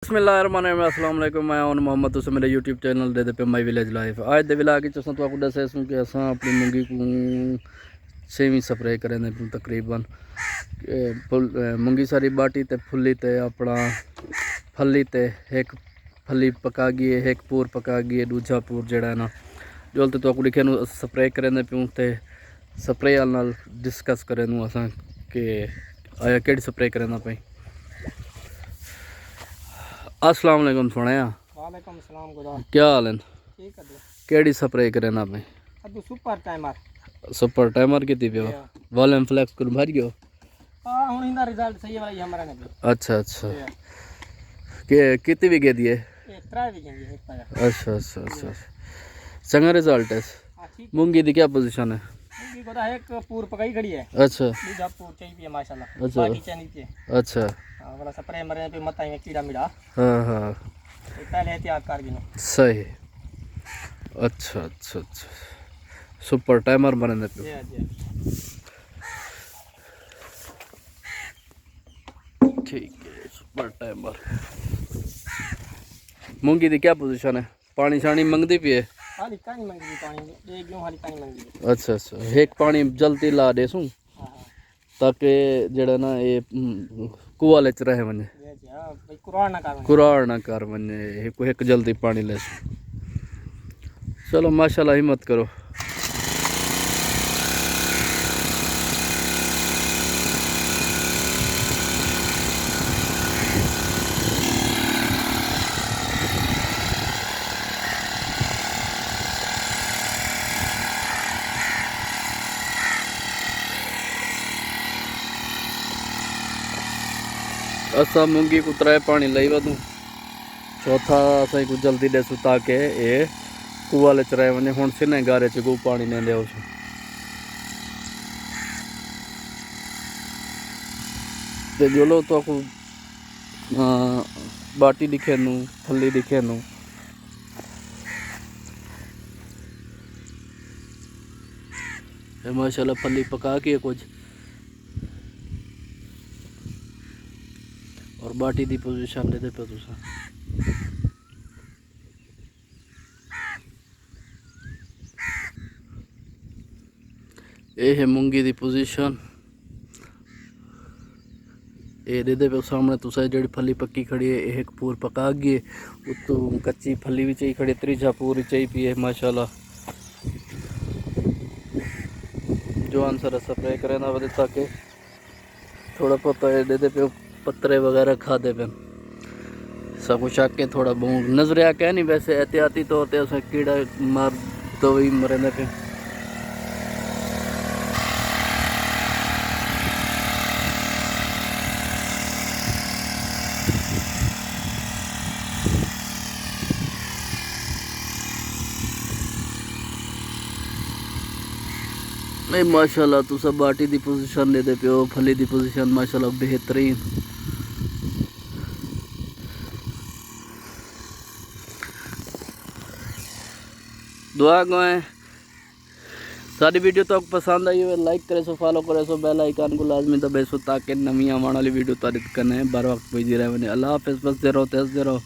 बिस्मिल्लाहिर्रहमानिर्रहीम अस्सलाम वालेकुम। मैं हूं मोहम्मद तुस मेरे यूट्यूब चैनल दे पे माई विलेज लाइफ। आज दे विलाग च असां तुहानू दस्सेसूं कि असां अपनी मुंगी को 6वीं स्प्रे करें तकरीबन मुंगी सारी बाटी ते फुल्ली ते अपना फली ते एक फली पका गई एक पूर पका गई दूजा पूर जड़ा ना जो तो लिखे स्प्रे करें प्यूं ते स्प्रे नाल डिस्कस करें असां कि आया केड़ी स्प्रे करें पई। अस्सलाम वालेकुम सोहणिया। वालेकुम सलाम गुदा। क्या हाल है? ठीक है। केड़ी स्प्रे करें पे? अदू सुपर टाइमर। सुपर टाइमर की पियो वॉल्यूम फ्लैक्स कर भर गयो। हां हुन इंदा रिजल्ट सही है भाई हमारा ने। अच्छा अच्छा के कितनी विगे दिए? ये 3 विगे दी एक पाया। अच्छा अच्छा अच्छा चंगा रिजल्ट है। हां ठीक। मूंगी दी क्या पोजीशन है? मूंगी गोदा एक पूर पकाई खड़ी है। अच्छा दूजा पूर चाहिए भी माशाल्लाह। अच्छा बाकी चनी पे। अच्छा हां वाला स्प्रे मरे पे मत आई कीड़ा मीड़ा। हाँ हाँ पहले एहतियात कर गिनो। सही। अच्छा अच्छा अच्छा सुपर टाइमर बने पे। जी जी ठीक है सुपर टाइमर। मूंगी दी क्या पोजीशन है? पानी शानी मंगदी पी है? हाली कानी मंगी पानी एक गिनो हाली कानी मंगी। अच्छा अच्छा एक पानी जल्दी ला देसूं हां ताकि जड़ा ना ये कुआले च रहे वने। जी जी हां भाई कुरान कुराड़ ना कर वने एक जल्दी पानी लेसूं। चलो माशाल्लाह हिम्मत करो। असा मूंगी को 3 पानी लई वधूं चौथा असां को जल्दी देसूं ताकि ये कुआले च रहे वने। हुण सिने गारे च गो पानी ने दे ते जोलो तो को बाटी दिखे नू फली दिखे नू माशाल्लाह फली पका के कुछ और बाटी दी पोजीशन दे पे तुसा ये है मूंगी दी पोजीशन। ये दे पे सामने तुसा जी फली पक्की खड़ी है एक पूर पका गई उतो कच्ची फली भी चाहिए खड़ी त्रीजा पूरी चाहिए पी है माशाल्लाह। जो आंसर स्प्रे करें ना बदे ताकि थोड़ा बहुत दे पे पत्तरे वगैरह खा दे पे सब कुछ आके थोड़ा बहुत नजरिया कह नहीं वैसे एहतियाती तौर पर अस कीड़ा मार दवाई मरेंदे पे। नहीं माशाल्लाह तू सब बाटी दी पोजीशन दे पे हो फली दी पोजीशन माशाल्लाह बेहतरीन। दुआ गए सारी वीडियो तो पसंद आई हो लाइक करे सो फॉलो करे सो बेल आइकन को लाजमी दबाए सो ताकि नवी आने वाली वीडियो तारीफ करने बर वक्त भेजी रहे। अल्लाह हाफिज़ बस 0 10 0।